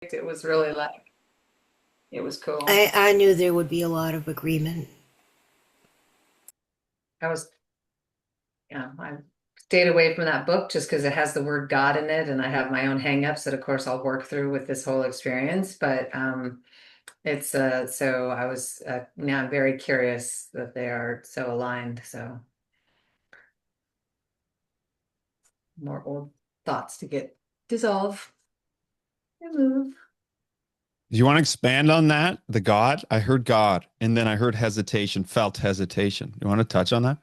perfect. It was really like, it was cool. I knew there would be a lot of agreement. I was, I stayed away from that book just because it has the word God in it, and I have my own hangups that, of course, I'll work through with this whole experience. But it's so I was now I'm very curious that they are so aligned. So more old thoughts to get dissolve and move. Do you want to expand on that? The God? I heard God, and then I heard hesitation, felt hesitation. You want to touch on that?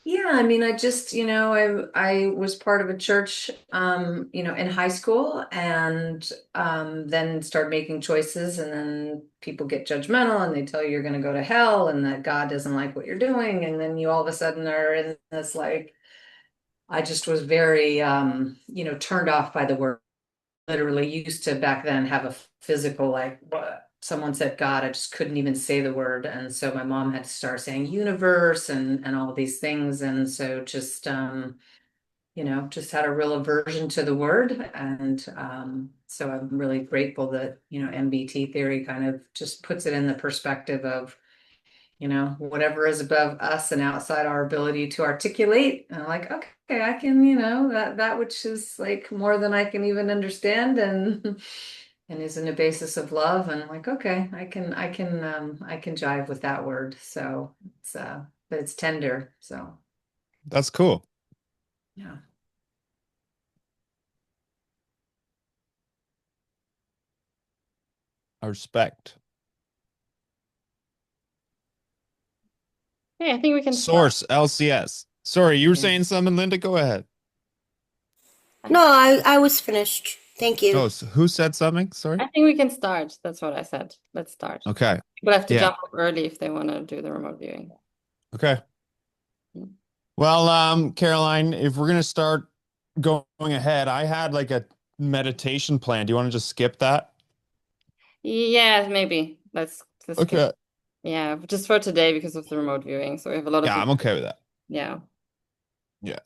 Yeah, I mean, I just, I was part of a church, in high school, and then started making choices, and then people get judgmental and they tell you you're going to go to hell and that God doesn't like what you're doing, and then you all of a sudden are in this like, I just was very, turned off by the word. Literally used to back then have a physical like what someone said God, I just couldn't even say the word, and so my mom had to start saying universe and all these things, and so just just had a real aversion to the word, and so I'm really grateful that MBT theory kind of just puts it in the perspective of whatever is above us and outside our ability to articulate. And I'm like, okay, I can, that which is like more than I can even understand, and and is in a basis of love. And I'm like, okay, I can jive with that word. So it's but it's tender. So That's cool. yeah. I respect. Okay, I think we can start. Source, LCS. Sorry, you were Yeah. saying something, Linda? Go ahead. No, I was finished. Thank you. Oh, so who said something? Sorry. I think we can start. That's what I said. Let's start. Okay. People have to Yeah. jump up early if they want to do the remote viewing. Okay. Mm. Well, Caroline, if we're gonna start going ahead, I had like a meditation plan. Do you want to just skip that? Yeah, maybe. Let's skip. Okay. Yeah, just for today because of the remote viewing. So we have a lot of Yeah, I'm people. okay with that. Yeah. Yeah.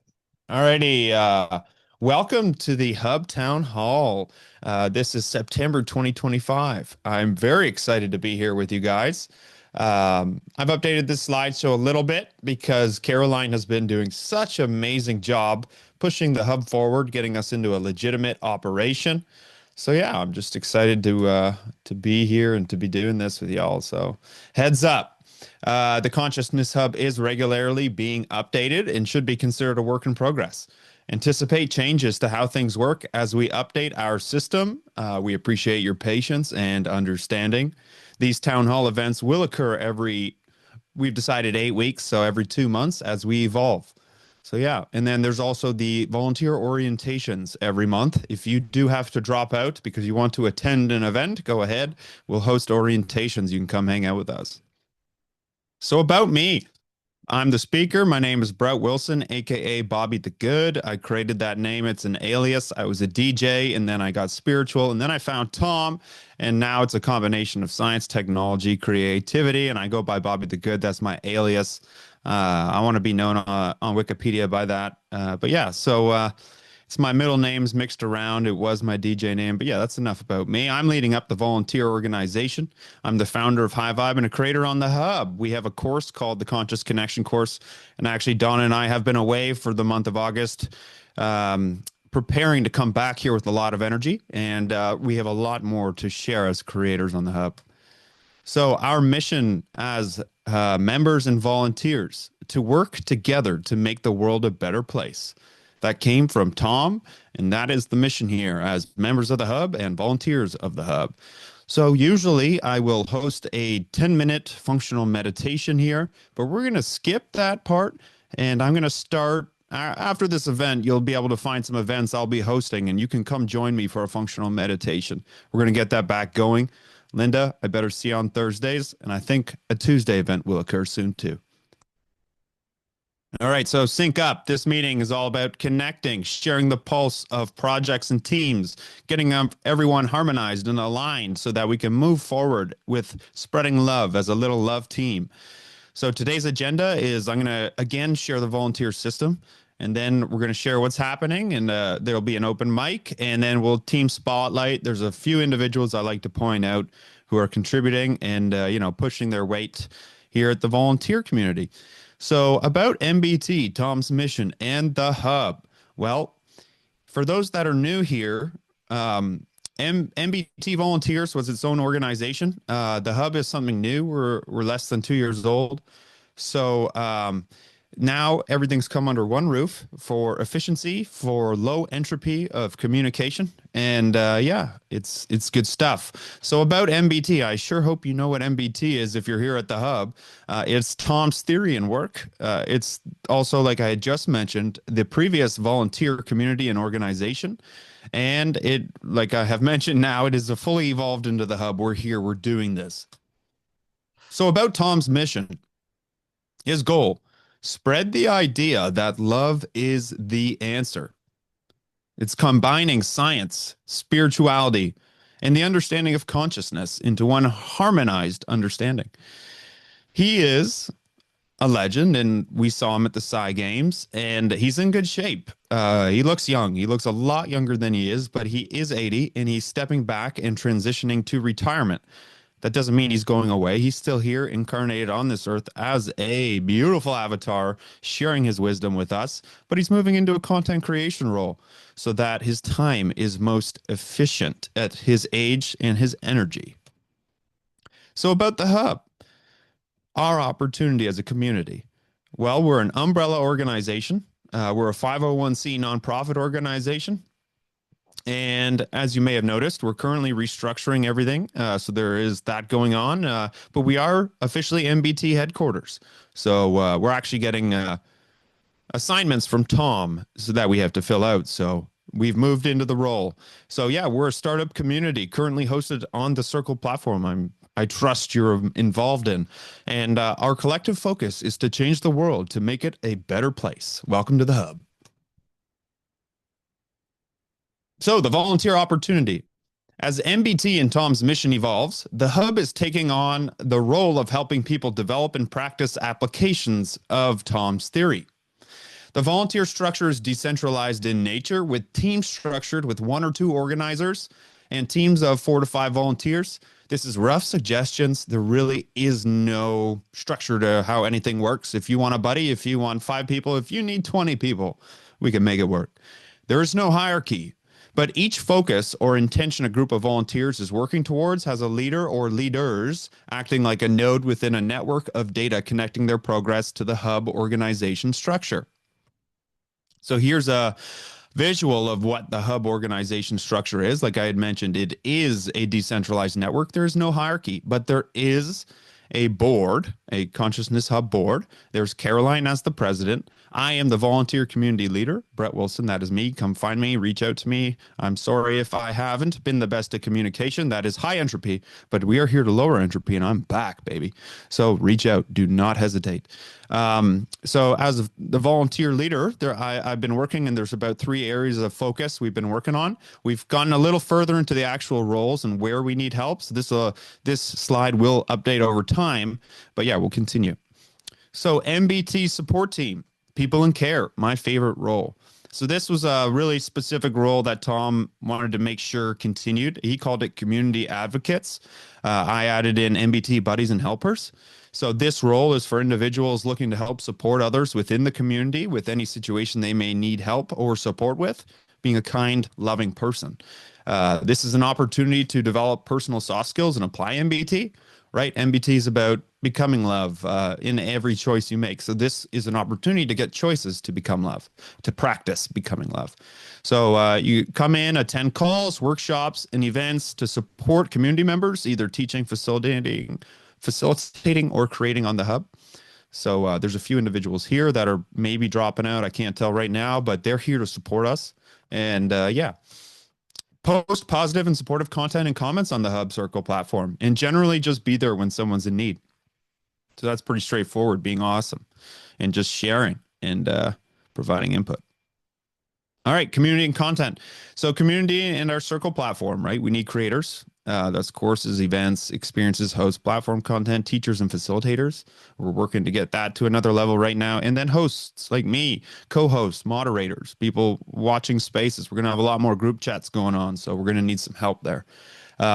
Alrighty. Welcome to the Hub Town Hall. This is September 2025. I'm very excited to be here with you guys. I've updated this slideshow a little bit because Caroline has been doing such an amazing job pushing the hub forward, getting us into a legitimate operation. So yeah, I'm just excited to be here and to be doing this with y'all. So heads up. The Consciousness Hub is regularly being updated and should be considered a work in progress. Anticipate changes to how things work as we update our system. We appreciate your patience and understanding. These town hall events will occur we've decided 8 weeks, so every 2 months as we evolve. So yeah, and then there's also the volunteer orientations every month. If you do have to drop out because you want to attend an event, go ahead. We'll host orientations. You can come hang out with us. So about me, I'm the speaker. My name is Brett Wilson, aka Bobby the Good. I created that name. It's an alias. I was a DJ and then I got spiritual and then I found Tom and now it's a combination of science, technology, creativity, and I go by Bobby the Good. That's my alias. I want to be known on Wikipedia by that. But yeah, so it's my middle names mixed around. It was my DJ name, but yeah, that's enough about me. I'm leading up the volunteer organization. I'm the founder of High Vibe and a creator on the Hub. We have a course called the Conscious Connection course, and actually, Donna and I have been away for the month of August, preparing to come back here with a lot of energy, and we have a lot more to share as creators on the Hub. So, our mission as members and volunteers to work together to make the world a better place. That came from Tom, and that is the mission here as members of the Hub and volunteers of the Hub. So, usually I will host a 10-minute functional meditation here, but we're going to skip that part and I'm going to start. After this event, you'll be able to find some events I'll be hosting, and you can come join me for a functional meditation. We're going to get that back going. Linda, I better see you on Thursdays, and I think a Tuesday event will occur soon too. All right, so sync up. This meeting is all about connecting, sharing the pulse of projects and teams, getting everyone harmonized and aligned so that we can move forward with spreading love as a little love team. So today's agenda is I'm going to again share the volunteer system. and then we're going to share what's happening, and there'll be an open mic, and then we'll team spotlight. There's a few individuals I like to point out who are contributing and pushing their weight here at the volunteer community. So about MBT, Tom's mission, and the hub. Well, for those that are new here, MBT Volunteers was its own organization. The hub is something new. We're less than 2 years old. So now everything's come under one roof for efficiency, for low entropy of communication, and yeah, it's good stuff. So about MBT, I sure hope you know what MBT is if you're here at the hub. It's Tom's theory and work. It's also, like I had just mentioned, the previous volunteer community and organization. And it, like I have mentioned now, it is a fully evolved into the hub. We're here, we're doing this. So about Tom's mission. His goal, spread the idea that love is the answer. It's combining science, spirituality, and the understanding of consciousness into one harmonized understanding. He is a legend, and we saw him at the Psy Games, and he's in good shape. He looks young. He looks a lot younger than he is, but he is 80, and he's stepping back and transitioning to retirement. That doesn't mean he's going away. He's still here, incarnated on this earth as a beautiful avatar, sharing his wisdom with us. But he's moving into a content creation role so that his time is most efficient at his age and his energy. So, about the hub, our opportunity as a community. Well, we're an umbrella organization. We're a 501c nonprofit organization. And as you may have noticed, we're currently restructuring everything. So there is that going on. But we are officially MBT headquarters. So we're actually getting assignments from Tom so that we have to fill out. So we've moved into the role. So yeah, we're a startup community currently hosted on the Circle platform. I trust you're involved in. And our collective focus is to change the world, to make it a better place. Welcome to the hub. So the volunteer opportunity. As MBT and Tom's mission evolves, the hub is taking on the role of helping people develop and practice applications of Tom's theory. The volunteer structure is decentralized in nature, with teams structured with 1 or 2 organizers and teams of 4 to 5 volunteers. This is rough suggestions. There really is no structure to how anything works. If you want a buddy, if you want 5 people, if you need 20 people, we can make it work. There is no hierarchy. But each focus or intention a group of volunteers is working towards has a leader or leaders acting like a node within a network of data connecting their progress to the hub organization structure. So here's a visual of what the hub organization structure is. Like I had mentioned, it is a decentralized network. There is no hierarchy, but there is a board, a consciousness hub board. There's Caroline as the president. I am the volunteer community leader, Brett Wilson. That is me. Come find me, reach out to me. I'm sorry if I haven't been the best at communication. That is high entropy, but we are here to lower entropy, and I'm back, baby. So reach out. Do not hesitate. So as the volunteer leader, I've been working, and there's about 3 areas of focus we've been working on. We've gotten a little further into the actual roles and where we need help. So this slide will update over time, but yeah, we'll continue. So MBT support team. People in care, my favorite role. So this was a really specific role that Tom wanted to make sure continued. He called it community advocates. I added in MBT buddies and helpers. So this role is for individuals looking to help support others within the community with any situation they may need help or support with, being a kind, loving person. This is an opportunity to develop personal soft skills and apply MBT, right? MBT is about becoming love in every choice you make. So this is an opportunity to get choices to become love, to practice becoming love. So you come in, attend calls, workshops, and events to support community members, either teaching, facilitating, or creating on the hub. So there's a few individuals here that are maybe dropping out. I can't tell right now, but they're here to support us. And yeah. Post positive and supportive content and comments on the Hub Circle platform, and generally just be there when someone's in need. So that's pretty straightforward, being awesome and just sharing and providing input. All right, community and content. So community and our Circle platform, right? We need creators. That's courses, events, experiences, hosts, platform content, teachers, and facilitators. We're working to get that to another level right now. And then hosts like me, co-hosts, moderators, people watching spaces. We're going to have a lot more group chats going on. So we're going to need some help there.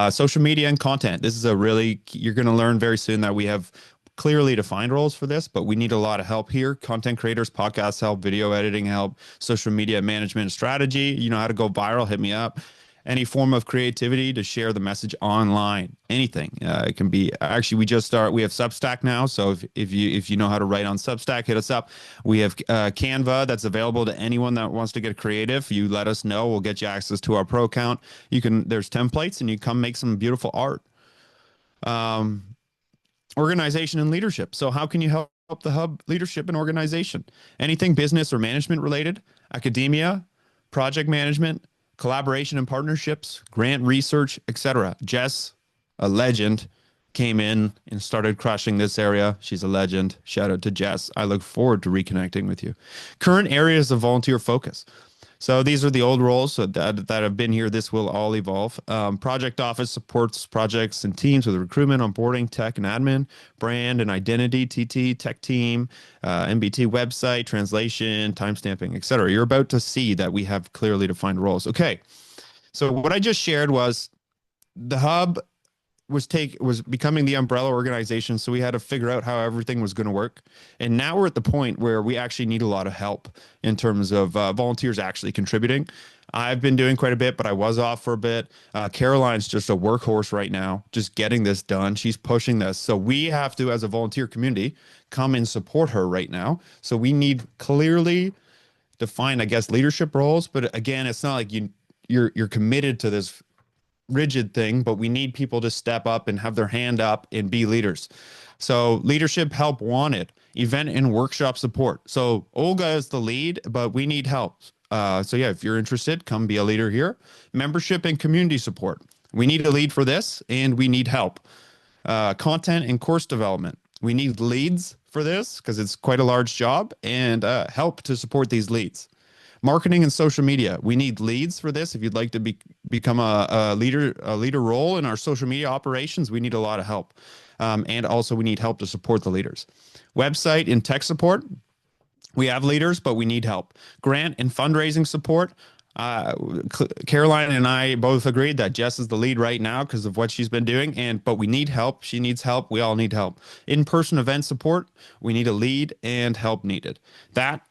Social media and content. This is you're going to learn very soon that we have clearly defined roles for this, but we need a lot of help here. Content creators, podcast help, video editing help, social media management strategy, how to go viral, hit me up. Any form of creativity to share the message online, anything. It can be actually we have Substack now. So if you know how to write on Substack, hit us up. We have Canva that's available to anyone that wants to get creative. You let us know, we'll get you access to our pro account. There's templates and you come make some beautiful art. Organization and leadership. So how can you help the hub leadership and organization? Anything business or management related, academia, project management, collaboration and partnerships, grant research, etc. Jess, a legend, came in and started crushing this area. She's a legend. Shout out to Jess. I look forward to reconnecting with you. Current areas of volunteer focus. So these are the old roles that have been here. This will all evolve. Project office supports projects and teams with recruitment, onboarding, tech and admin, brand and identity, TT, tech team, MBT website, translation, timestamping, etc. You're about to see that we have clearly defined roles. Okay. So what I just shared was the hub was becoming the umbrella organization, so we had to figure out how everything was going to work. And now we're at the point where we actually need a lot of help in terms of volunteers actually contributing. I've been doing quite a bit, but I was off for a bit. Caroline's just a workhorse right now, just getting this done. She's pushing this. So we have to, as a volunteer community, come and support her right now. So we need clearly defined, I guess, leadership roles. But again, it's not like you're committed to this rigid thing, but we need people to step up and have their hand up and be leaders. So leadership help wanted, event and workshop support. So Olga is the lead, but we need help. So yeah, if you're interested, come be a leader here. Membership and community support. We need a lead for this and we need help. Content and course development. We need leads for this because it's quite a large job and help to support these leads. Marketing and social media. We need leads for this. If you'd like to become a leader role in our social media operations, we need a lot of help. And also we need help to support the leaders. Website and tech support. We have leaders, but we need help. Grant and fundraising support. Caroline and I both agreed that Jess is the lead right now because of what she's been doing, but we need help. She needs help. We all need help. In-person event support. We need a lead and help needed. That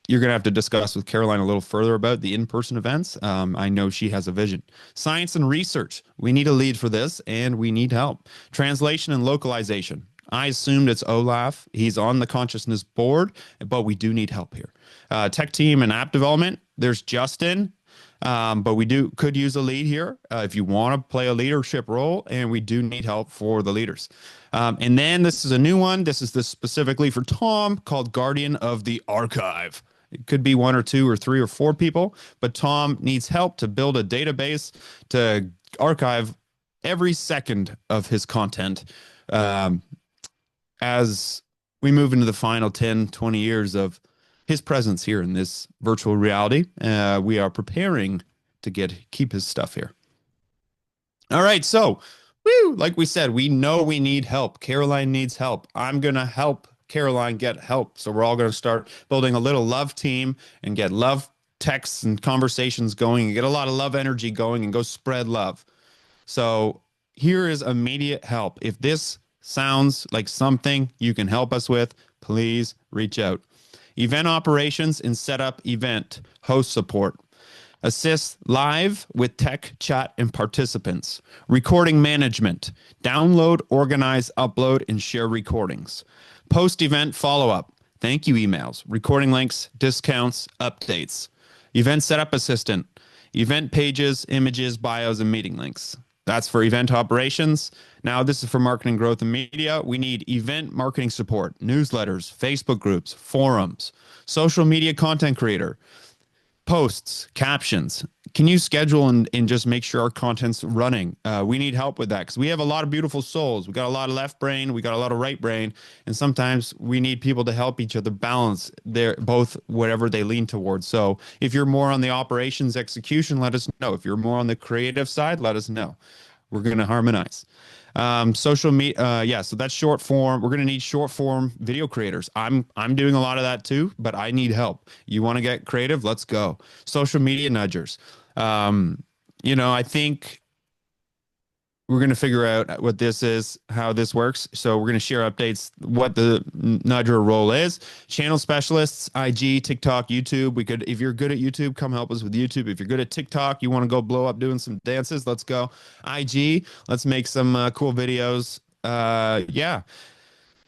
you're going to have to discuss with Caroline a little further about the in-person events. I know she has a vision. Science and research. We need a lead for this, and we need help. Translation and localization. I assumed it's Olaf. He's on the consciousness board, but we do need help here. Tech team and app development. There's Justin, but we could use a lead here if you want to play a leadership role, and we do need help for the leaders. And then this is a new one. This specifically for Tom, called Guardian of the Archive. It could be one or two or three or four people, but Tom needs help to build a database to archive every second of his content as we move into the final 10, 20 years of his presence here in this virtual reality. We are preparing to keep his stuff here. All right, so like we said, we know we need help. Caroline needs help. I'm going to help Caroline get help. So we're all going to start building a little love team and get love texts and conversations going and get a lot of love energy going and go spread love. So here is immediate help. If this sounds like something you can help us with, please reach out. Event operations and setup event host support. Assist live with tech, chat, and participants. Recording management. Download, organize, upload, and share recordings. Post-event follow-up. Thank you emails. Recording links, discounts, updates. Event setup assistant. Event pages, images, bios, and meeting links. That's for event operations. Now this is for marketing, growth, and media. We need event marketing support, newsletters, Facebook groups, forums, social media content creator, posts, captions. Can you schedule and just make sure our content's running? We need help with that because we have a lot of beautiful souls. We got a lot of left brain. We got a lot of right brain. And sometimes we need people to help each other balance both whatever they lean towards. So if you're more on the operations execution, let us know. If you're more on the creative side, let us know. We're going to harmonize. Social media, yeah. So that's short form. We're going to need short form video creators. I'm doing a lot of that too, but I need help. You want to get creative? Let's go. Social media nudgers. I think we're going to figure out what this is, how this works. So we're going to share updates, what the nudger role is. Channel specialists, IG, TikTok, YouTube. If you're good at YouTube, come help us with YouTube. If you're good at TikTok, you want to go blow up doing some dances, let's go. IG, let's make some cool videos. Yeah.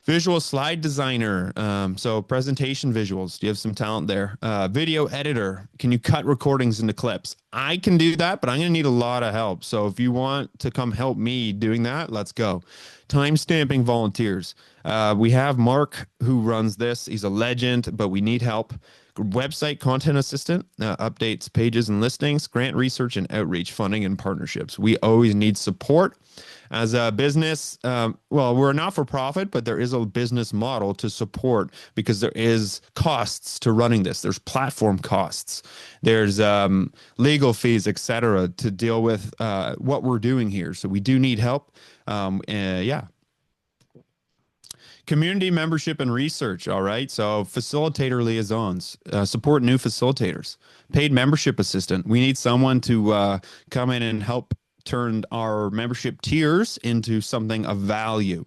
Visual slide designer. So presentation visuals. Do you have some talent there? Video editor. Can you cut recordings into clips? I can do that, but I'm going to need a lot of help. So if you want to come help me doing that, let's go. Time stamping volunteers. We have Mark who runs this. He's a legend, but we need help. Website content assistant, updates pages and listings, grant research and outreach, funding and partnerships. We always need support. As a business, well, we're not for profit, but there is a business model to support because there is costs to running this. There's platform costs, there's legal fees, etc., to deal with what we're doing here. So we do need help. Yeah. Community membership and research. All right. So facilitator liaisons, support new facilitators, paid membership assistant. We need someone to come in and help turn our membership tiers into something of value.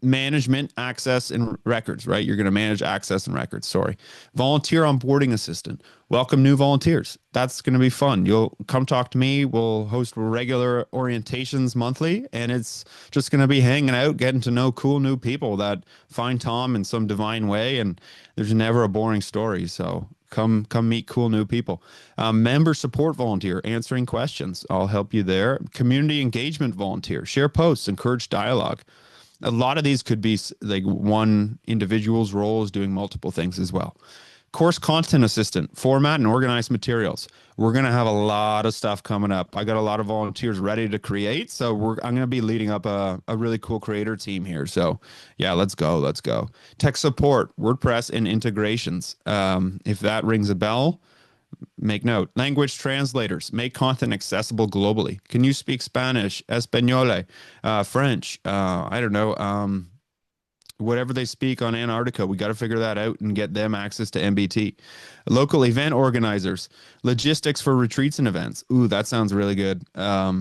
Management, access, and records, right? You're going to manage access and records. Sorry. Volunteer onboarding assistant. Welcome new volunteers. That's going to be fun. You'll come talk to me. We'll host regular orientations monthly, and it's just going to be hanging out, getting to know cool new people that find Tom in some divine way. And there's never a boring story. So come meet cool new people. Member support volunteer, answering questions. I'll help you there. Community engagement volunteer, share posts, encourage dialogue. A lot of these could be like one individual's role is doing multiple things as well. Course content assistant, format and organize materials. We're going to have a lot of stuff coming up. I got a lot of volunteers ready to create. So I'm going to be leading up a really cool creator team here. So yeah, let's go. Let's go. Tech support, WordPress and integrations. If that rings a bell, make note. Language translators, make content accessible globally. Can you speak Spanish, Espanol, French? I don't know. Whatever they speak on Antarctica, we got to figure that out and get them access to MBT. Local event organizers, logistics for retreats and events. Ooh, that sounds really good. I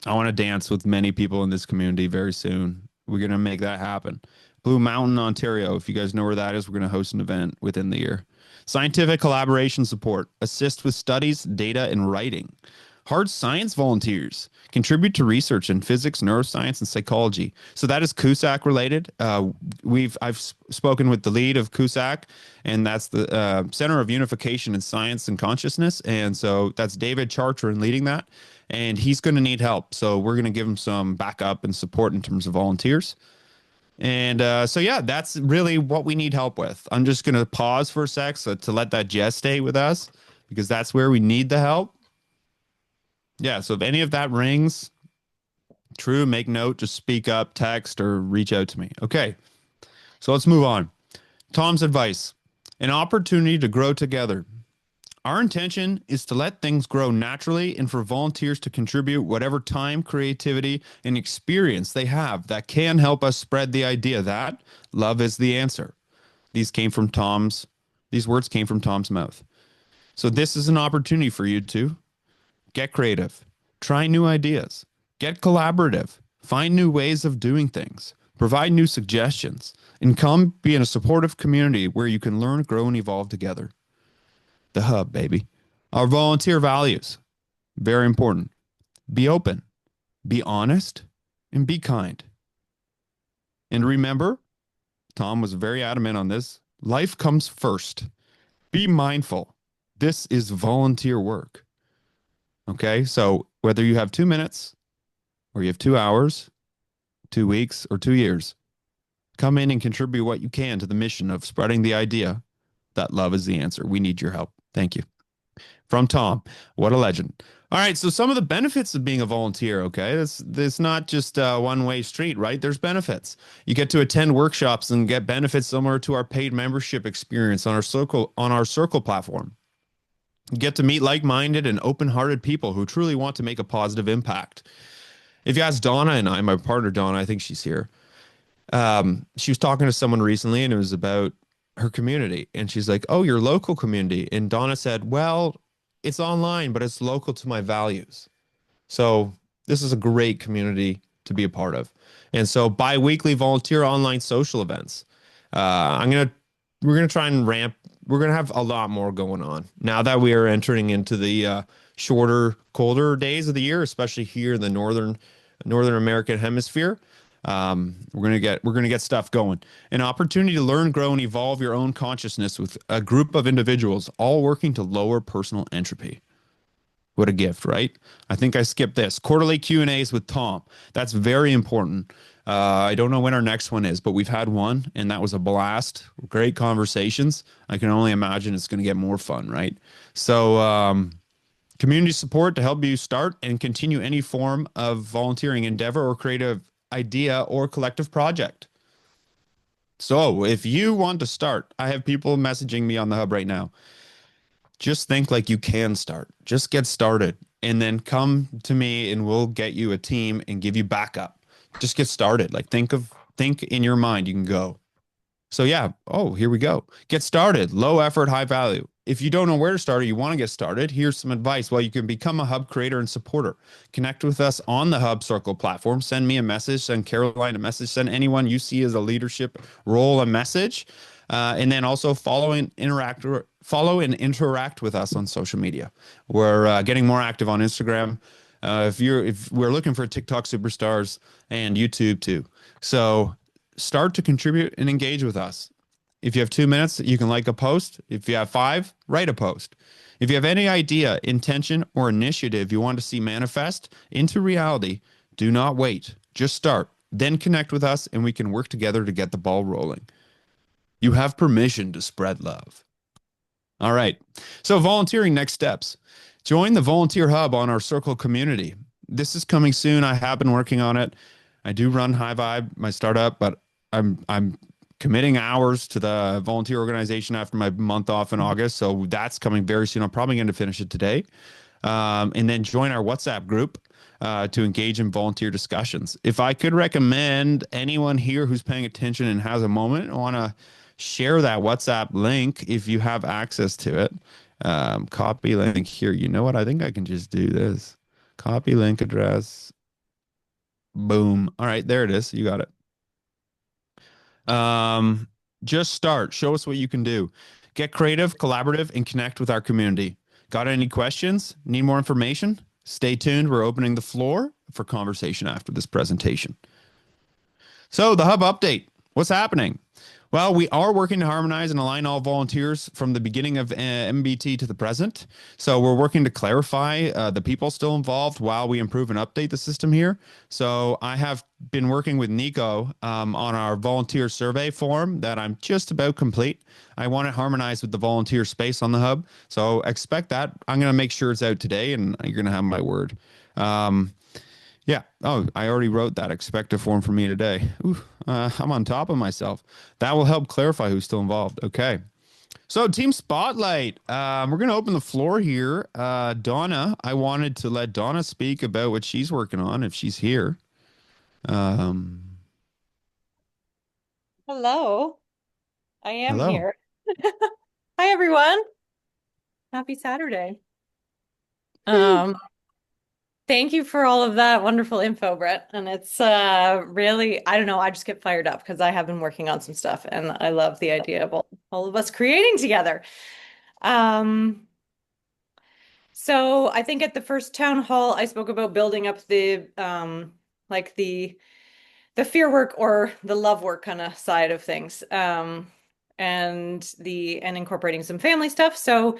want to dance with many people in this community very soon. We're going to make that happen. Blue Mountain, Ontario. If you guys know where that is, we're going to host an event within the year. Scientific collaboration support, assist with studies, data, and writing. Hard science volunteers, contribute to research in physics, neuroscience, and psychology. So that is CUSAC related. I've spoken with the lead of CUSAC, and that's the Center of Unification in Science and Consciousness. And so that's David Chartrand leading that, and he's going to need help. So we're going to give him some backup and support in terms of volunteers. And so, yeah, that's really what we need help with. I'm just going to pause for a sec to let that gestate with us because that's where we need the help. Yeah, so if any of that rings true, make note, just speak up, text, or reach out to me. Okay, so let's move on. Tom's advice, an opportunity to grow together. Our intention is to let things grow naturally and for volunteers to contribute whatever time, creativity, and experience they have that can help us spread the idea that love is the answer. These words came from Tom's mouth. So this is an opportunity for you to get creative, try new ideas, get collaborative, find new ways of doing things, provide new suggestions, and come be in a supportive community where you can learn, grow, and evolve together. The hub, baby. Our volunteer values, very important. Be open, be honest, and be kind. And remember, Tom was very adamant on this. Life comes first. Be mindful. This is volunteer work. Okay, so whether you have 2 minutes or you have 2 hours, 2 weeks, or 2 years, come in and contribute what you can to the mission of spreading the idea that love is the answer. We need your help. Thank you. From Tom. What a legend. All right, so some of the benefits of being a volunteer, okay? This not just a one-way street, right? There's benefits. You get to attend workshops and get benefits similar to our paid membership experience on our Circle platform. You get to meet like-minded and open-hearted people who truly want to make a positive impact. If you ask Donna and I, my partner Donna, I think she's here. She was talking to someone recently and it was about her community. And she's like, "Oh, your local community." And Donna said, "Well, it's online, but it's local to my values." So this is a great community to be a part of. And so bi-weekly volunteer online social events. I'm gonna we're gonna try and ramp. We're gonna have a lot more going on now that we are entering into the shorter, colder days of the year, especially here in the northern American hemisphere. We're gonna get stuff going. An opportunity to learn, grow, and evolve your own consciousness with a group of individuals, all working to lower personal entropy. What a gift, right? I think I skipped this. Quarterly Q&As with Tom. That's very important. I don't know when our next one is, but we've had one and that was a blast. Great conversations. I can only imagine it's going to get more fun, right? So, community support to help you start and continue any form of volunteering endeavor or creative idea or collective project. So, if you want to start, I have people messaging me on the hub right now. Just think like you can start. Just get started and then come to me and we'll get you a team and give you backup. Just get started. Like think in your mind you can go. So yeah, oh, here we go. Get started. Low effort, high value. If you don't know where to start or you want to get started, here's some advice. Well, you can become a hub creator and supporter. Connect with us on the Hub Circle platform. Send me a message, send Caroline a message, send anyone you see as a leadership role a message. And then also follow and interact with us on social media. We're getting more active on Instagram. If we're looking for TikTok superstars and YouTube too. So start to contribute and engage with us. If you have 2 minutes, you can like a post. If you have five, write a post. If you have any idea, intention, or initiative you want to see manifest into reality, do not wait. Just start. Then connect with us and we can work together to get the ball rolling. You have permission to spread love. All right. So, volunteering next steps. Join the Volunteer Hub on our Circle community. This is coming soon. I have been working on it. I do run High Vibe, my startup, but I'm committing hours to the volunteer organization after my month off in August. So that's coming very soon. I'm probably going to finish it today. And then join our WhatsApp group to engage in volunteer discussions. If I could recommend anyone here who's paying attention and has a moment, I want to share that WhatsApp link if you have access to it. Copy link here. You know what? I think I can just do this. Copy link address. Boom. All right, there it is. You got it. Um, just start. Show us what you can do. Get creative, collaborative, and connect with our community. Got any questions? Need more information? Stay tuned. We're opening the floor for conversation after this presentation. So, the hub update. What's happening? Well, we are working to harmonize and align all volunteers from the beginning of MBT to the present. So we're working to clarify the people still involved while we improve and update the system here. So I have been working with Nico on our volunteer survey form that I'm just about complete. I want it harmonized with the volunteer space on the hub. So expect that. I'm going to make sure it's out today and you're going to have my word. Yeah. Oh, I already wrote that. Expect a form from me today. Ooh, I'm on top of myself. That will help clarify who's still involved. Okay. So, team spotlight. We're going to open the floor here. Donna, I wanted to let Donna speak about what she's working on if she's here. Um, Hello, I am Hello. here. Hi, everyone. Happy Saturday. Um, Thank you for all of that wonderful info, Brett. And it's really, I don't know, I just get fired up because I have been working on some stuff and I love the idea of all of us creating together. Um, so I think at the first town hall, I spoke about building up the like the fear work or the love work kind of side of things. And incorporating some family stuff. So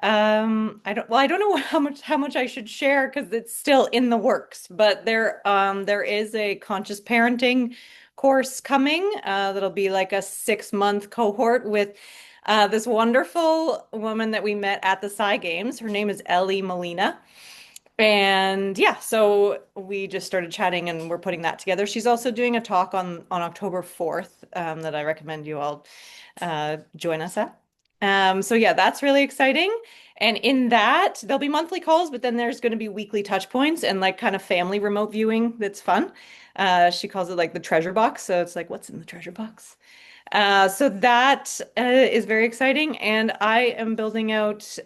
I don't know how much I should share because it's still in the works, but there is a conscious parenting course coming that'll be like a 6 month cohort with this wonderful woman that we met at the Psy Games. Her name is Ellie Molina. And yeah, so we just started chatting and we're putting that together. She's also doing a talk on October 4th that I recommend you all join us at. So yeah, that's really exciting. And in that, there'll be monthly calls, but then there's going to be weekly touch points and like kind of family remote viewing that's fun. She calls it like the treasure box. So it's like, what's in the treasure box? So that is very exciting. And I am building out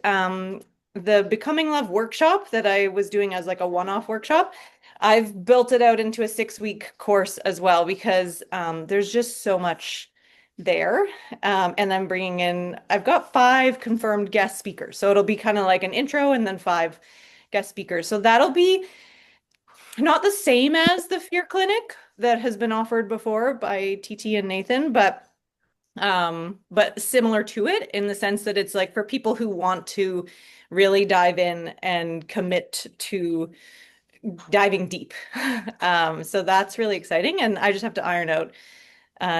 the Becoming Love workshop that I was doing as like a one-off workshop. I've built it out into a 6-week course as well because there's just so much there. And I'm bringing in, I've got 5 confirmed guest speakers. So it'll be kind of like an intro and then 5 guest speakers. So that'll be not the same as the Fear Clinic that has been offered before by TT and Nathan, but similar to it in the sense that it's like for people who want to really dive in and commit to diving deep. So that's really exciting, and I just have to iron out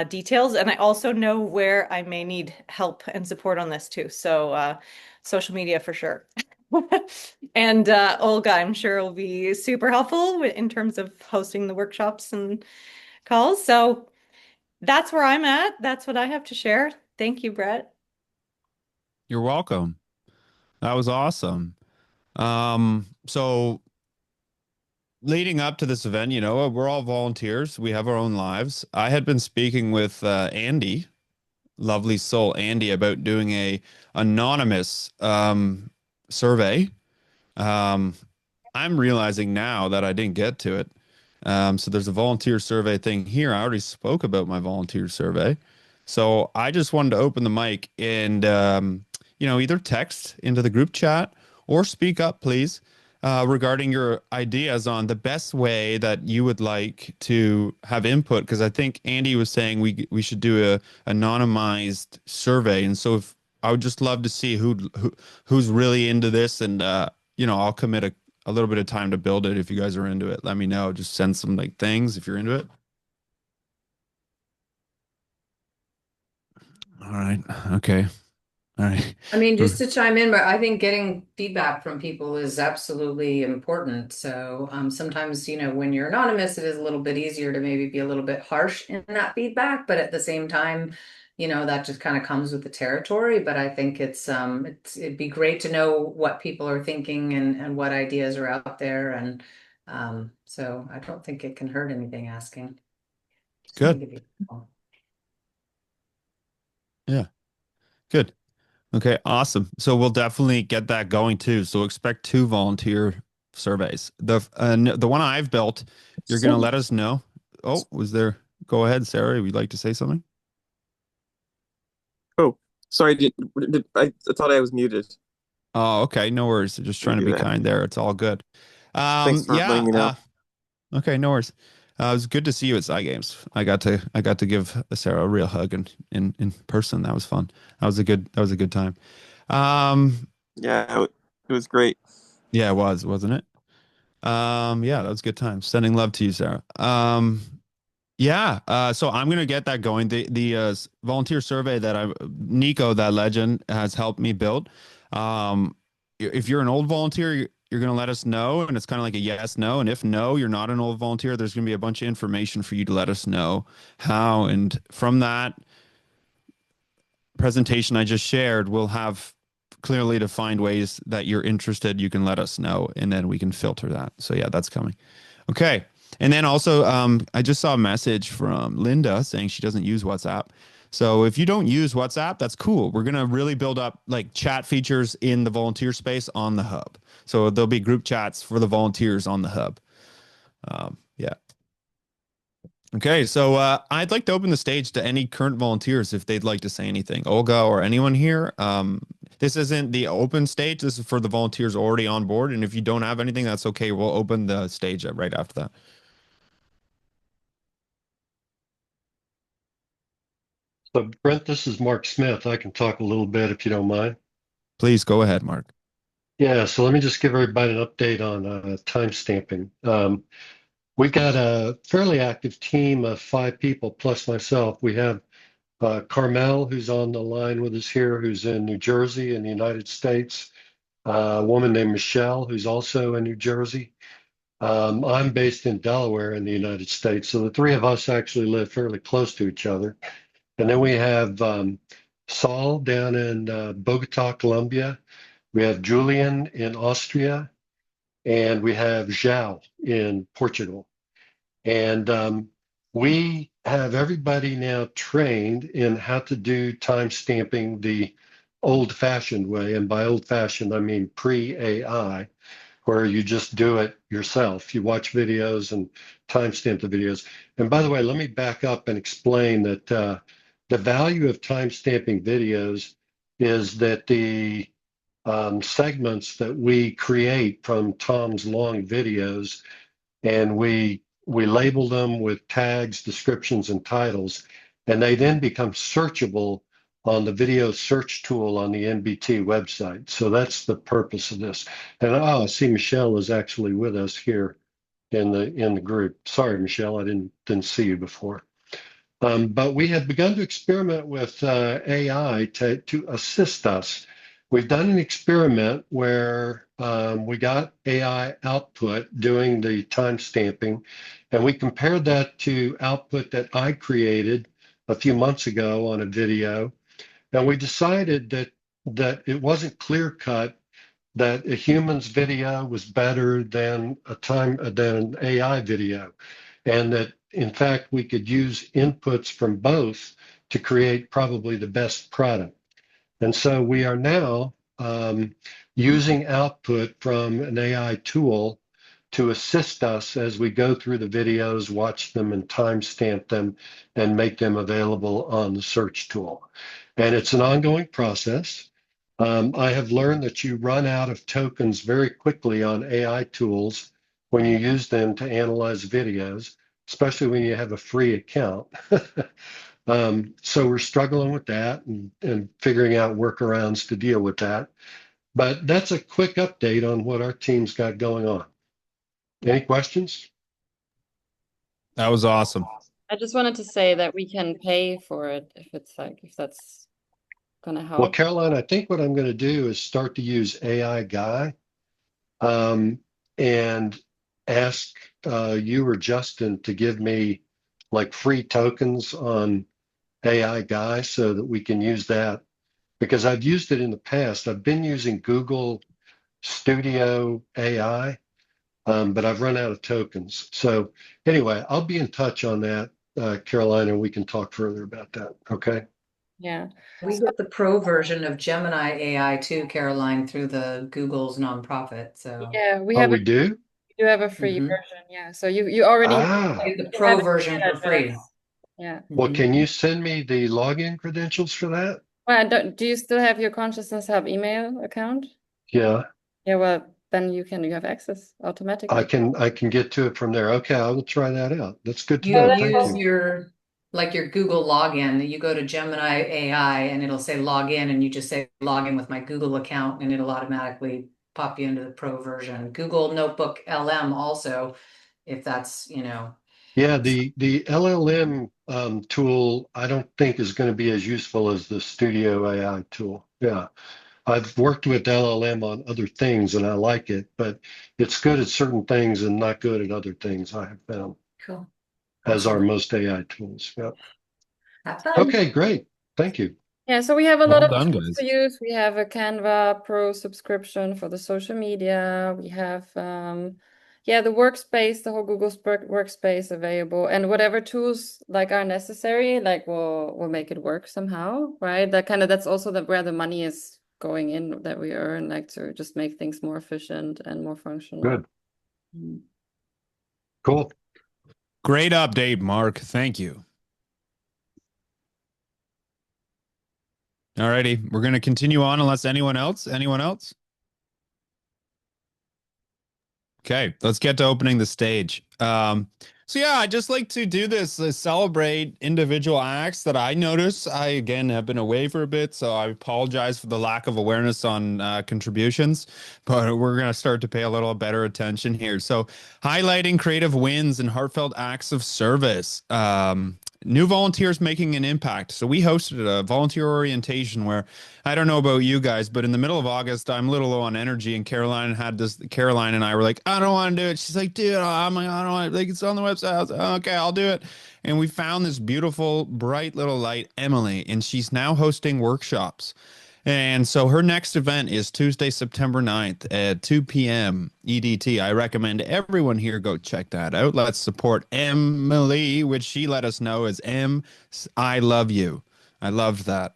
details. And I also know where I may need help and support on this too. So social media for sure. And Olga, I'm sure will be super helpful in terms of hosting the workshops and calls. So that's where I'm at. That's what I have to share. Thank you, Brett. You're welcome. That was awesome. So leading up to this event, we're all volunteers. We have our own lives. I had been speaking with Andy, lovely soul Andy, about doing a anonymous survey. Um, I'm realizing now that I didn't get to it. So there's a volunteer survey thing here. I already spoke about my volunteer survey. So I just wanted to open the mic and, either text into the group chat or speak up, please, regarding your ideas on the best way that you would like to have input. Because I think Andy was saying we should do a anonymized survey. And so if I would just love to see who's really into this and, I'll commit a little bit of time to build it. If you guys are into it, let me know. Just send some like things if you're into it. All right. Okay. All right. I mean, just to chime in, but I think getting feedback from people is absolutely important. So sometimes, when you're anonymous, it is a little bit easier to maybe be a little bit harsh in that feedback, but at the same time, that just kind of comes with the territory. But I think it'd be great to know what people are thinking and what ideas are out there. And so I don't think it can hurt anything asking. Just Good. think it'd be cool. Yeah. Good. Okay. Awesome. So we'll definitely get that going too. So expect 2 volunteer surveys. The one I've built, you're going to let us know. Oh, was there? Go ahead, Sarah. Would you like to say something? Oh, sorry. I thought I was muted. Oh, okay. No worries. Just Let trying me to do be that. kind there. It's all good. Thanks for letting Yeah. me know. Okay. No worries. It was good to see you at Sci Games. I got to give Sarah a real hug in person. That was fun. That was a good time. Um, Yeah, it was great. yeah, it was, wasn't it? Yeah, that was a good time. Sending love to you, Sarah. Yeah, so I'm gonna get that going. The volunteer survey that Nico, that legend, has helped me build. If you're an old volunteer, you're gonna let us know, and it's kind of like a yes, no. And if no, you're not an old volunteer, there's gonna be a bunch of information for you to let us know how. And from that presentation I just shared, we'll have clearly defined ways that you're interested. You can let us know, and then we can filter that. So yeah, that's coming. Okay. And then also, I just saw a message from Linda saying she doesn't use WhatsApp. So if you don't use WhatsApp, that's cool. We're going to really build up like chat features in the volunteer space on the hub. So there'll be group chats for the volunteers on the hub. Yeah. Okay. So I'd like to open the stage to any current volunteers if they'd like to say anything. Olga or anyone here. This isn't the open stage. This is for the volunteers already on board. And if you don't have anything, that's okay. We'll open the stage up right after that. So, Brent, this is Mark Smith. I can talk a little bit if you don't mind. Please go ahead, Mark. Yeah, so let me just give everybody an update on time stamping. We've got a fairly active team of 5 people plus myself. We have Carmel, who's on the line with us here, who's in New Jersey in the United States. A woman named Michelle, who's also in New Jersey. I'm based in Delaware in the United States. So the 3 of us actually live fairly close to each other. And then we have Saul down in Bogota, Colombia. We have Julian in Austria, and we have João in Portugal. And we have everybody now trained in how to do time stamping the old-fashioned way. And by old-fashioned, I mean pre-AI, where you just do it yourself. You watch videos and timestamp the videos. And by the way, let me back up and explain that the value of timestamping videos is that the segments that we create from Tom's long videos, and we label them with tags, descriptions, and titles, and they then become searchable on the video search tool on the NBT website. So that's the purpose of this. And I see Michelle is actually with us here in the group. Sorry, Michelle, I didn't see you before. But we have begun to experiment with AI to assist us. We've done an experiment where we got AI output doing the time stamping, and we compared that to output that I created a few months ago on a video. And we decided that it wasn't clear cut that a human's video was better than an AI video, and that in fact we could use inputs from both to create probably the best product. And so we are now using output from an AI tool to assist us as we go through the videos, watch them, and timestamp them, and make them available on the search tool. And it's an ongoing process. I have learned that you run out of tokens very quickly on AI tools when you use them to analyze videos, especially when you have a free account. So we're struggling with that and figuring out workarounds to deal with that. But that's a quick update on what our team's got going on. Any questions? That was awesome. I just wanted to say that we can pay for it if that's gonna Well, help. Caroline, I think what I'm going to do is start to use AI Guy and ask you or Justin to give me like free tokens on AI Guy so that we can use that, because I've used it in the past. I've been using Google Studio AI, but I've run out of tokens. So anyway, I'll be in touch on that, Carolina, and we can talk further about that. Okay. Yeah. We get the pro version of Gemini AI too, Caroline, through the Google's nonprofit. So Yeah, Oh, we do? we do have a free mhm. version. Yeah. So you already Ah, Get the you have pro an version email for free. address. Yeah. well, Mhm. can you send me the login credentials for that? Well, do you still have your Consciousness Hub email account? Yeah, Yeah, well, then you have access I automatically. can get to it from there. Okay, I will try that out. That's good to You know. So that's Thank use you. your like your Google login. You go to Gemini AI and it'll say log in, and you just say log in with my Google account, and it'll automatically pop you into the pro version. Google Notebook LM also, if that's, Yeah, the LLM tool I don't think is going to be as useful as the Studio AI tool. Yeah, I've worked with LLM on other things and I like it, but it's good at certain things and not good at other things, I have found, cool. as are Awesome. most AI tools. Yeah. Have fun. Okay, great. Thank you. yeah, so we have a lot Well of done, tools guys. to use. We have a Canva Pro subscription for the social media. We have yeah, the workspace, the whole Google workspace available, and whatever tools like are necessary, like we'll make it work somehow, right? That's also where the money is going in that we earn, like to just make things more efficient and more functional. Good. Cool. Great update, Mark. Thank you. All righty. We're going to continue on unless anyone else? Anyone else? Okay, let's get to opening the stage. So yeah, I just like to do this, celebrate individual acts that I notice. I again have been away for a bit, so I apologize for the lack of awareness on contributions, but we're gonna start to pay a little better attention here. So highlighting creative wins and heartfelt acts of service. New volunteers making an impact. So we hosted a volunteer orientation where I don't know about you guys, but in the middle of August, I'm a little low on energy, and Caroline and I were like, I don't want to do it. She's like, dude, I'm like, I don't want like it's on the website. I was like, okay, I'll do it. And we found this beautiful, bright little light, Emily, and she's now hosting workshops. And so her next event is Tuesday, September 9th at 2 p.m. EDT. I recommend everyone here go check that out. Let's support Emily, which she let us know is I love you. I loved that.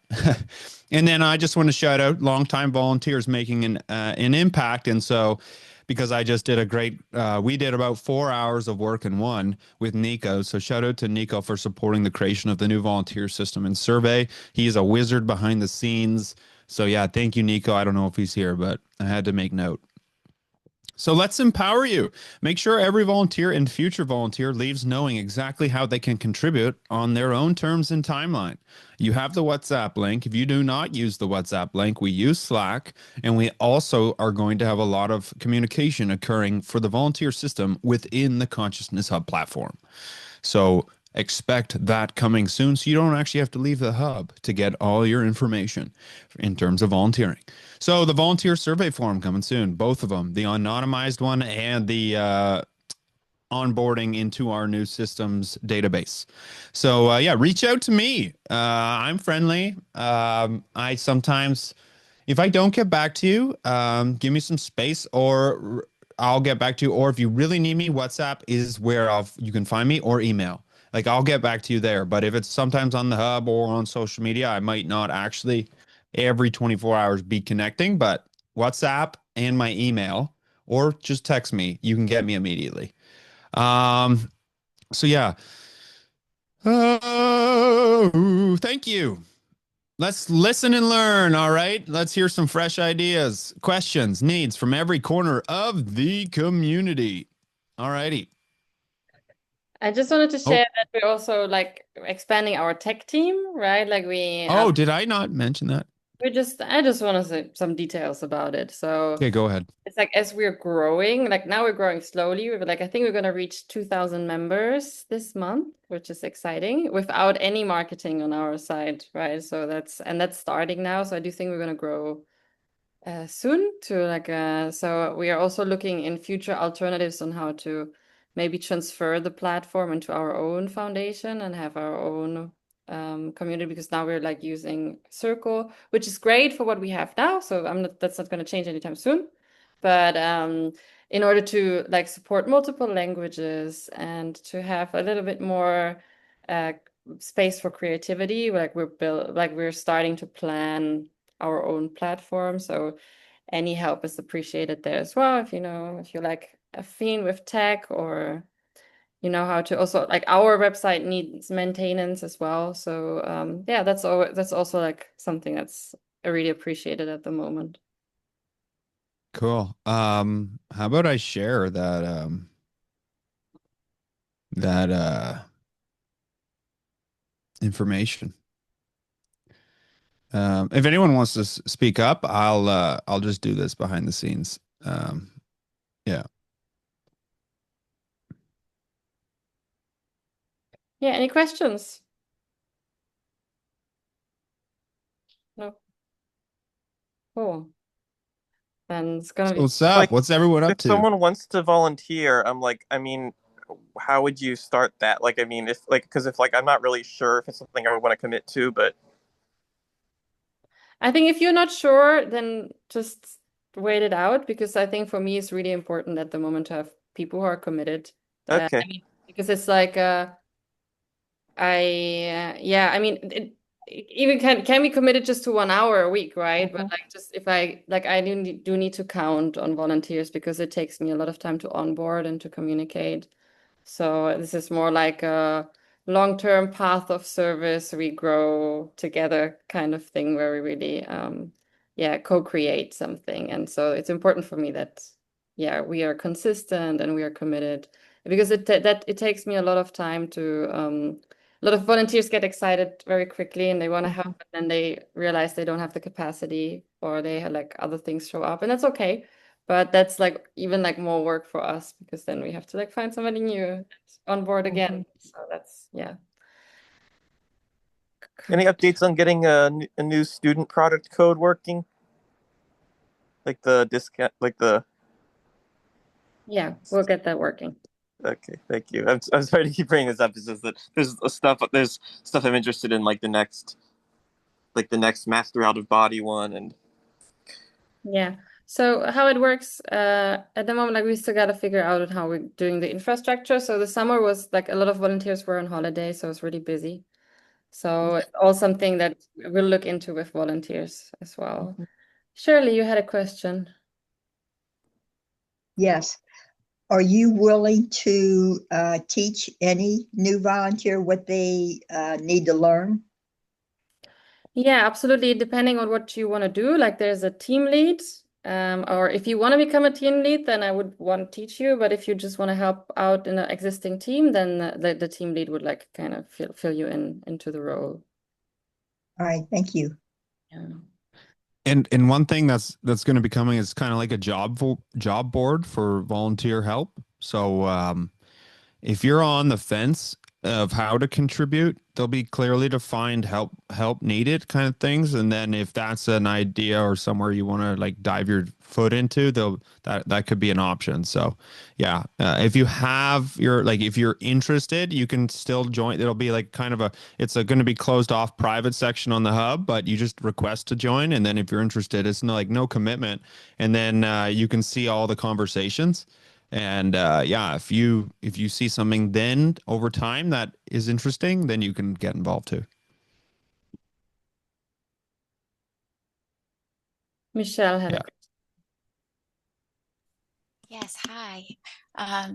And then I just want to shout out longtime volunteers making an impact. And so because I just did a great, we did about 4 hours of work in one with Nico. So shout out to Nico for supporting the creation of the new volunteer system and survey. He's a wizard behind the scenes. So yeah, thank you, Nico. I don't know if he's here, but I had to make note. So let's empower you. Make sure every volunteer and future volunteer leaves knowing exactly how they can contribute on their own terms and timeline. You have the WhatsApp link. If you do not use the WhatsApp link, we use Slack, and we also are going to have a lot of communication occurring for the volunteer system within the Consciousness Hub platform. So expect that coming soon, so you don't actually have to leave the hub to get all your information in terms of volunteering. So the volunteer survey form coming soon, both of them, the anonymized one and the onboarding into our new systems database. So yeah, reach out to me. I'm friendly. I sometimes, if I don't get back to you, give me some space, or I'll get back to you. Or if you really need me, WhatsApp is where you can find me, or email. Like I'll get back to you there. But if it's sometimes on the hub or on social media, I might not actually every 24 hours be connecting, but WhatsApp and my email, or just text me. You can get me immediately. Um, so yeah. Oh, thank you. Let's listen and learn. All right. Let's hear some fresh ideas, questions, needs from every corner of the community. All righty. I just wanted to Oh, share that we're also like expanding our tech team, right? Like oh, did I not mention that? I just want to say some details about it. So Okay, go ahead. it's like as we're growing, like now we're growing slowly. We're like, I think we're going to reach 2,000 members this month, which is exciting without any marketing on our side, right? So that's starting now. So I do think we're going to grow soon to so we are also looking in future alternatives on how to maybe transfer the platform into our own foundation and have our own community, because now we're like using Circle, which is great for what we have now. So that's not going to change anytime soon. But in order to like support multiple languages and to have a little bit more uh, space for creativity, we're starting to plan our own platform. So any help is appreciated there as well. If you're like a fiend with tech, or you know how to also like our website needs maintenance as well. So yeah, that's also like something that's really appreciated at the moment. Cool. How about I share that information? If anyone wants to speak up, I'll just do this behind the scenes. Yeah. Yeah, any questions? No. Cool. Then it's gonna So be what's up? Like, What's everyone up if to? someone wants to volunteer, I'm like, I mean, how would you start that? Like, I mean, if like, because if like, I'm not really sure if it's something I would want to commit to, but I think if you're not sure, then just wait it out, because I think for me it's really important at the moment to have people who are committed. okay. I mean, because it's like yeah, I mean it even can be committed just to 1 hour a week, right? But like just if I do need to count on volunteers, because it takes me a lot of time to onboard and to communicate. So this is more like a long-term path of service. We grow together kind of thing, where we really, yeah, co-create something. And so it's important for me that, yeah, we are consistent and we are committed, because it takes me a lot of time to, a lot of volunteers get excited very quickly and they want to help, and then they realize they don't have the capacity, or they have like other things show up, and that's okay. But that's like even like more work for us, because then we have to like find somebody new on board again. So that's, yeah. Any updates on getting a new student product code working? Like the discount, like the. Yeah, we'll get that working. Okay, thank you. I'm sorry to keep bringing this up. It's just that there's stuff I'm interested in, like the next master out of body one, and Yeah. So how it works at the moment, like we still got to figure out how we're doing the infrastructure. So the summer was like a lot of volunteers were on holiday, so it's really busy. So it's all something that we'll look into with volunteers as well. Shirley, you had a question. Yes. Are you willing to teach any new volunteer what they need to learn? Yeah, absolutely. Depending on what you want to do, like there's a team lead, or if you want to become a team lead, then I would want to teach you. But if you just want to help out in an existing team, then the team lead would like kind of fill you into the role. All right, thank you. Yeah. And one thing that's going to be coming is kind of like a job board for volunteer help. So if you're on the fence of how to contribute, there'll be clearly defined help needed kind of things. And then if that's an idea or somewhere you want to like dive your foot into, that could be an option. So yeah, if you have your like if you're interested, you can still join. It'll be like kind of it's going to be closed off private section on the hub, but you just request to join, and then if you're interested, it's no commitment, and then you can see all the conversations. And yeah, if you see something then over time that is interesting, then you can get involved too. Michelle had a Yeah. question. Yes, hi.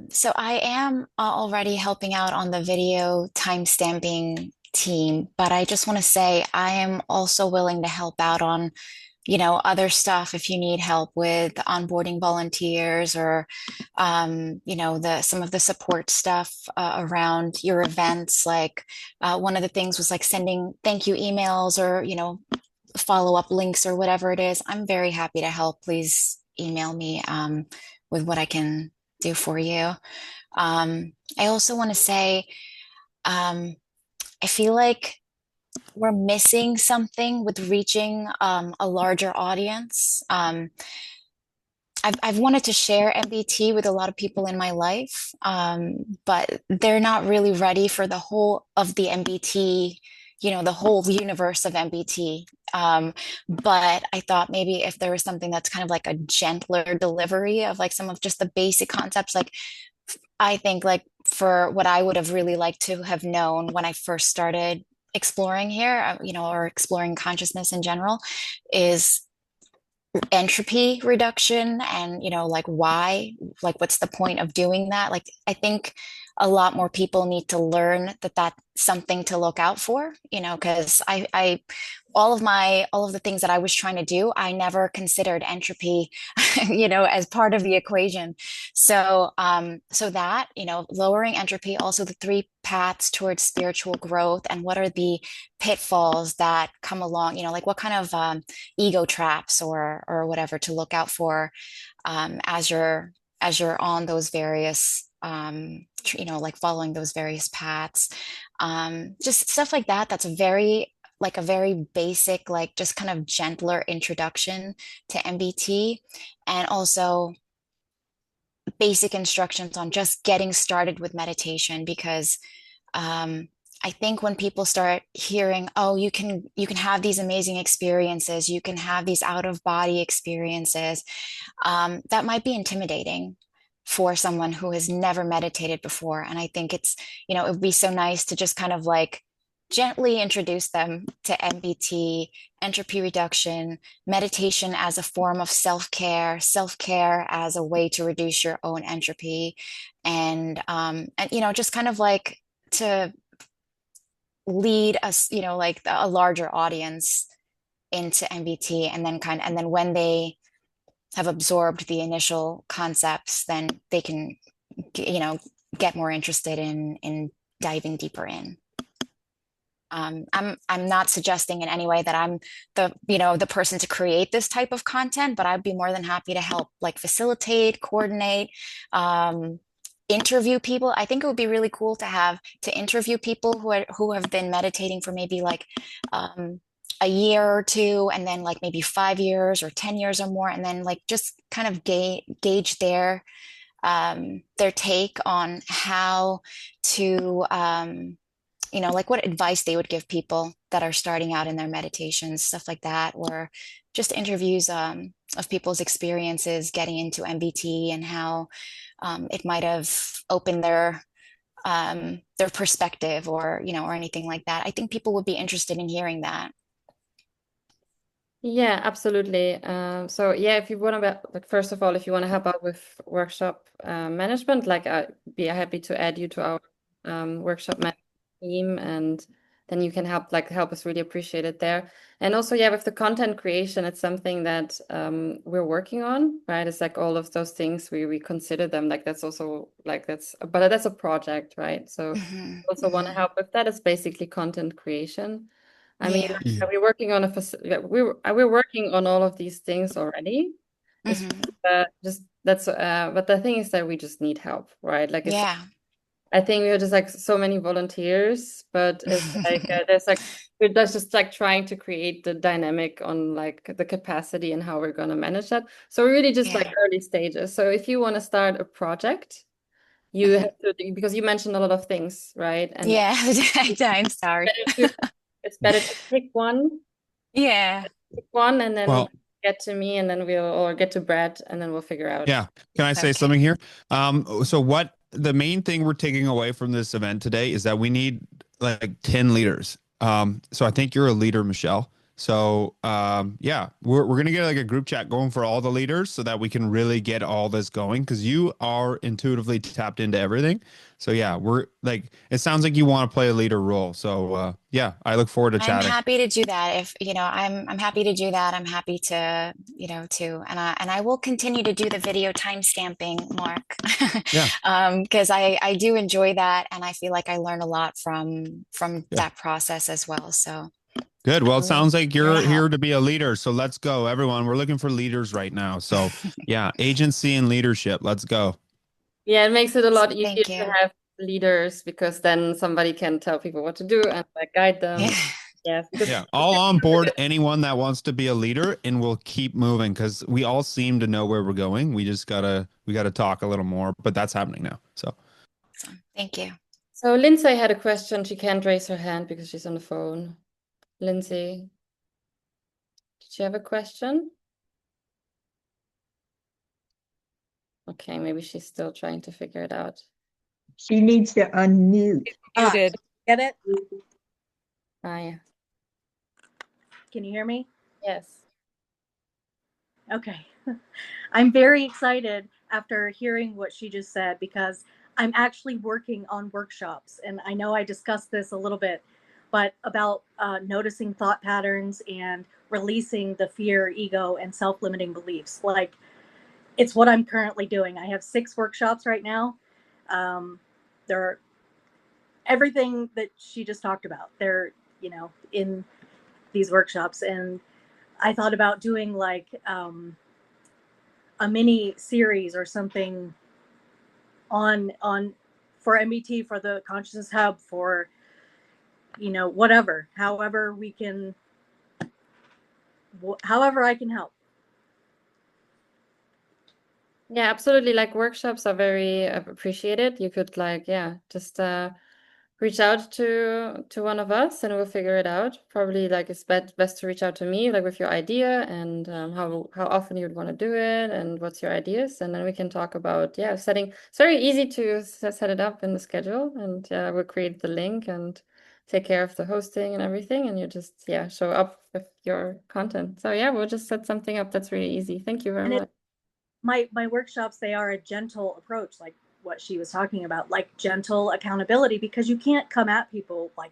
So I am already helping out on the video timestamping team, but I just want to say I am also willing to help out on, other stuff if you need help with onboarding volunteers or, the some of the support stuff around your events. Like one of the things was like sending thank you emails or, follow-up links or whatever it is. I'm very happy to help. Please email me with what I can do for you. I also want to say, I feel like we're missing something with reaching a larger audience. I've wanted to share MBT with a lot of people in my life, but they're not really ready for the whole of the MBT, the whole universe of MBT. But I thought maybe if there was something that's kind of like a gentler delivery of like some of just the basic concepts, like I think like for what I would have really liked to have known when I first started exploring here, or exploring consciousness in general, is entropy reduction and like why, like what's the point of doing that. Like I think a lot more people need to learn that that's something to look out for, because I all of the things that I was trying to do, I never considered entropy as part of the equation. So that, lowering entropy, also the three paths towards spiritual growth, and what are the pitfalls that come along, like what kind of ego traps or whatever to look out for as you're on those various like following those various paths, just stuff like that. That's a very basic, like just kind of gentler introduction to MBT, and also basic instructions on just getting started with meditation. Because I think when people start hearing, oh, you can have these amazing experiences, you can have these out of body experiences, that might be intimidating for someone who has never meditated before. And I think it would be so nice to just kind of like gently introduce them to MBT, entropy reduction, meditation as a form of self-care as a way to reduce your own entropy, and just kind of like to lead us, like a larger audience into MBT, and then when they have absorbed the initial concepts, then they can, get more interested in diving deeper in. I'm not suggesting in any way that I'm the person to create this type of content, but I'd be more than happy to help like facilitate, coordinate, interview people. I think it would be really cool to interview people who have been meditating for maybe like a year or two, and then like maybe 5 years or 10 years or more, and then like just kind of gauge their take on how to like what advice they would give people that are starting out in their meditations, stuff like that, or just interviews of people's experiences getting into MBT and how it might have opened their perspective, or anything like that. I think people would be interested in hearing that. Yeah, absolutely. So yeah, if you want to, like, first of all, if you want to help out with workshop management, like I'd be happy to add you to our workshop management team, and then you can help us really appreciate it there. And also, yeah, with the content creation, it's something that we're working on, right? It's like all of those things we consider them like that's also like but that's a project, right? So Hmm. also want to Hmm. help with that. It's basically content creation. I mean, Yeah. Yeah. we're working on we're working on all of these things already. It's Hmm. just that's but the thing is that we just need help, right? Like it's Yeah. I think we're just like so many volunteers, but it's like there's like we're just like trying to create the dynamic on like the capacity and how we're going to manage that. So we're really just like Yeah. early stages. So if you want to start a project, you Hmm. have to because you mentioned a lot of things, right? And Yeah. I'm sorry. it's better to pick Yeah. one and then Well, get to me and then or get to Brad and then we'll figure out. yeah. Can I say Okay. something here? So what the main thing we're taking away from this event today is that we need like 10 leaders. So I think you're a leader, Michelle. So yeah, we're gonna get like a group chat going for all the leaders so that we can really get all this going because you are intuitively tapped into everything. So yeah, we're like it sounds like you want to play a leader role. So yeah, I look forward to I'm chatting. happy to do that. If I'm happy to do that. I'm happy to, and I will continue to do the video time stamping, Mark, Yeah, because I do enjoy that, and I feel like I learn a lot from yeah. that process as well. So Good. Well, it I'm sounds like here to you're help. here to be a leader. So let's go, everyone. We're looking for leaders right now. So yeah, agency and leadership. Let's go. Yeah, it makes it a lot easier Thank to you. have leaders because then somebody can tell people what to do and like guide them. Yeah. Yes, because Yeah, all on board. Anyone that wants to be a leader, and we'll keep moving because we all seem to know where we're going. We gotta talk a little more, but that's happening now. So Awesome. Thank you. so Lindsay had a question. She can't raise her hand because she's on the phone. Lindsay, did you have a question? Okay, maybe she's still trying to figure it out. She needs to unmute. Muted. Get it? Ah, yeah. Can you hear me? Yes. Okay. I'm very excited after hearing what she just said because I'm actually working on workshops. And I know I discussed this a little bit, but about noticing thought patterns and releasing the fear, ego, and self limiting beliefs. Like, it's what I'm currently doing. I have 6 workshops right now. They're everything that she just talked about. They're, in these workshops. And I thought about doing like a mini series or something on for MBT, for the Consciousness Hub, for whatever, however I can help. Yeah, absolutely. Like workshops are very appreciated. You could like, yeah, just reach out to one of us and we'll figure it out. Probably like it's best to reach out to me like with your idea and how often you'd want to do it and what's your ideas, and then we can talk about setting. It's very easy to set it up in the schedule, and we'll create the link and take care of the hosting and everything, and you just show up with your content. So yeah, we'll just set something up that's really easy. Thank you very And much. my workshops, they are a gentle approach, like what she was talking about, like gentle accountability, because you can't come at people like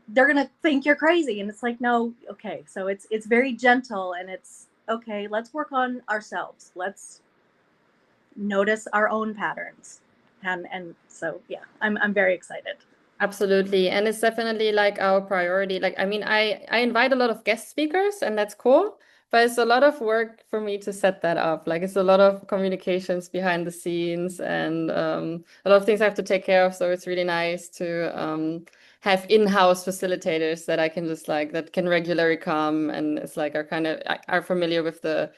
they're gonna think you're crazy, and it's like, no, okay. So it's very gentle, and it's okay, let's work on ourselves, let's notice our own patterns. And so yeah, I'm very excited. Absolutely. And it's definitely like our priority. Like, I mean, I invite a lot of guest speakers and that's cool, But it's a lot of work for me to set that up. Like it's a lot of communications behind the scenes and a lot of things I have to take care of. So it's really nice to have in-house facilitators that I can just like that can regularly come and it's like are familiar with the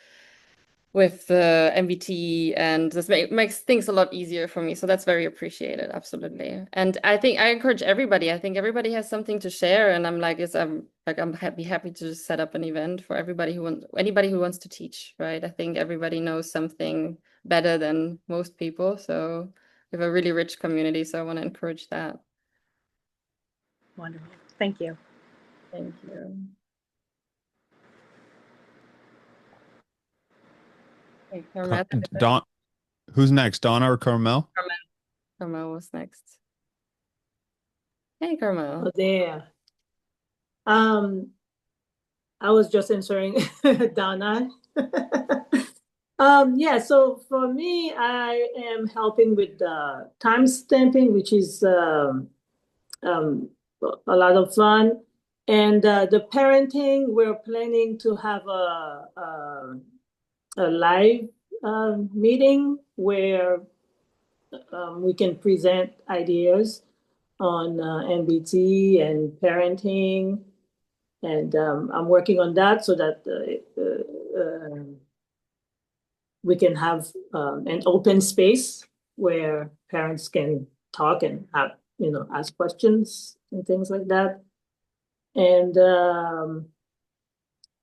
MBT and this makes things a lot easier for me. So that's very appreciated, absolutely. And I think I encourage everybody. I think everybody has something to share, and I'm like, I'm happy to just set up an event for anybody who wants to teach, right? I think everybody knows something better than most people, so we have a really rich community. So I want to encourage that. Wonderful. Thank you. Thank you. Hey, Carmel. Don, who's next? Donna or Carmel? Carmel was next. Hey, Carmel. Oh, there. I was just answering Donna. Yeah, so for me, I am helping with time stamping, which is um, a lot of fun. And the parenting, we're planning to have a live meeting where we can present ideas on MBT and parenting. And I'm working on that so that we can have an open space where parents can talk and have, ask questions and things like that. And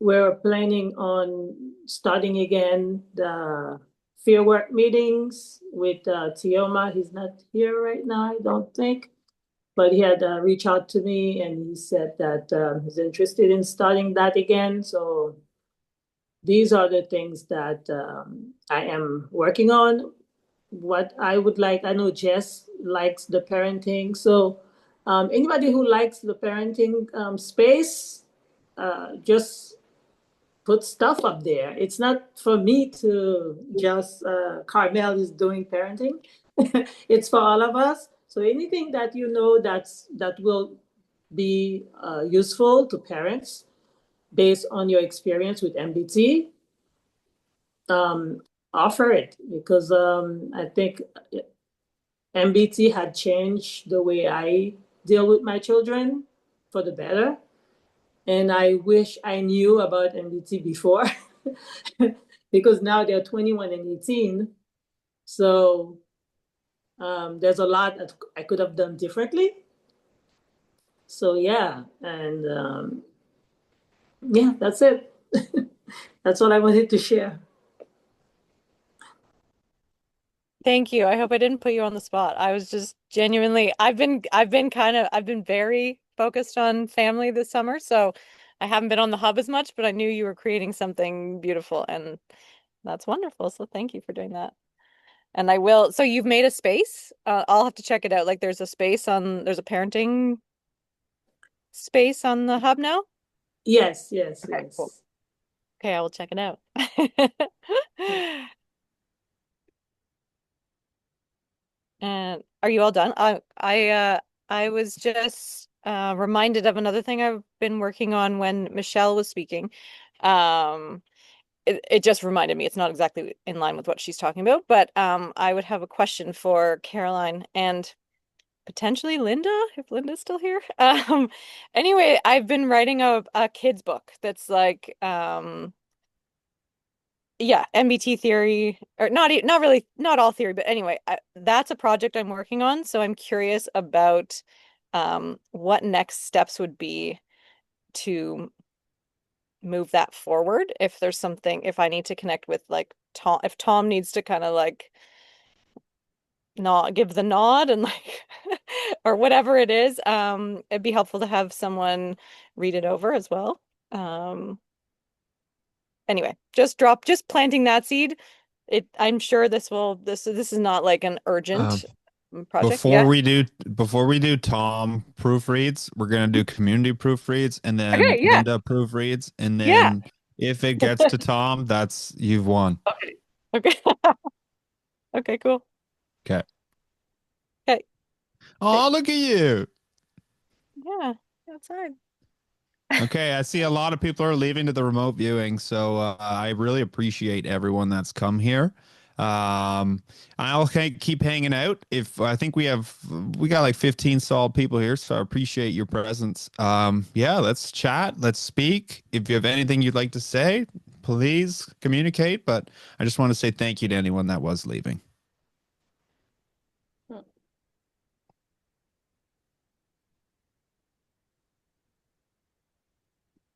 we're planning on starting again the fieldwork meetings with Tioma. He's not here right now, I don't think. But he had reached out to me and he said that he's interested in starting that again. So these are the things that I am working on. What I would like, I know Jess likes the parenting. So anybody who likes the parenting space, just put stuff up there. It's not for me to just, Carmel is doing parenting. It's for all of us. So anything that you know that will be useful to parents based on your experience with MBT, offer it because I think MBT had changed the way I deal with my children for the better. And I wish I knew about MBT before because now they're 21 and 18. So there's a lot that I could have done differently. So yeah, and yeah, that's it. That's all I wanted to share. Thank you. I hope I didn't put you on the spot. I was just genuinely, I've been very focused on family this summer, so I haven't been on the hub as much, but I knew you were creating something beautiful and that's wonderful. So thank you for doing that. And I will, so you've made a space. I'll have to check it out. Like there's a parenting space on the hub now. Yes. Okay, cool. Okay, I will check it out. And are you all done? I was just reminded of another thing I've been working on when Michelle was speaking. It just reminded me, it's not exactly in line with what she's talking about, but I would have a question for Caroline and potentially Linda, if Linda's still here. Anyway, I've been writing a kids book that's like yeah, MBT theory, or not really, not all theory, but anyway, that's a project I'm working on. So I'm curious about what next steps would be to move that forward. If there's something, if I need to connect with like Tom, if Tom needs to kind of like give the nod and like or whatever it is, it'd be helpful to have someone read it over as well. Anyway, just planting that seed. I'm sure this is not like an Uh, urgent project. Yeah. before we do Tom proofreads, we're gonna do community proofreads and then Okay, yeah. Linda proofreads, and Yeah. then if it gets to Tom, you've won. Okay. Okay. Okay, cool. Okay. Okay. Oh, look at you. Yeah, outside. Okay, I see a lot of people are leaving to the remote viewing, so I really appreciate everyone that's come here. I'll keep hanging out. If I think we got like 15 solid people here, so I appreciate your presence. Yeah, let's chat, let's speak. If you have anything you'd like to say, please communicate. But I just want to say thank you to anyone that was leaving.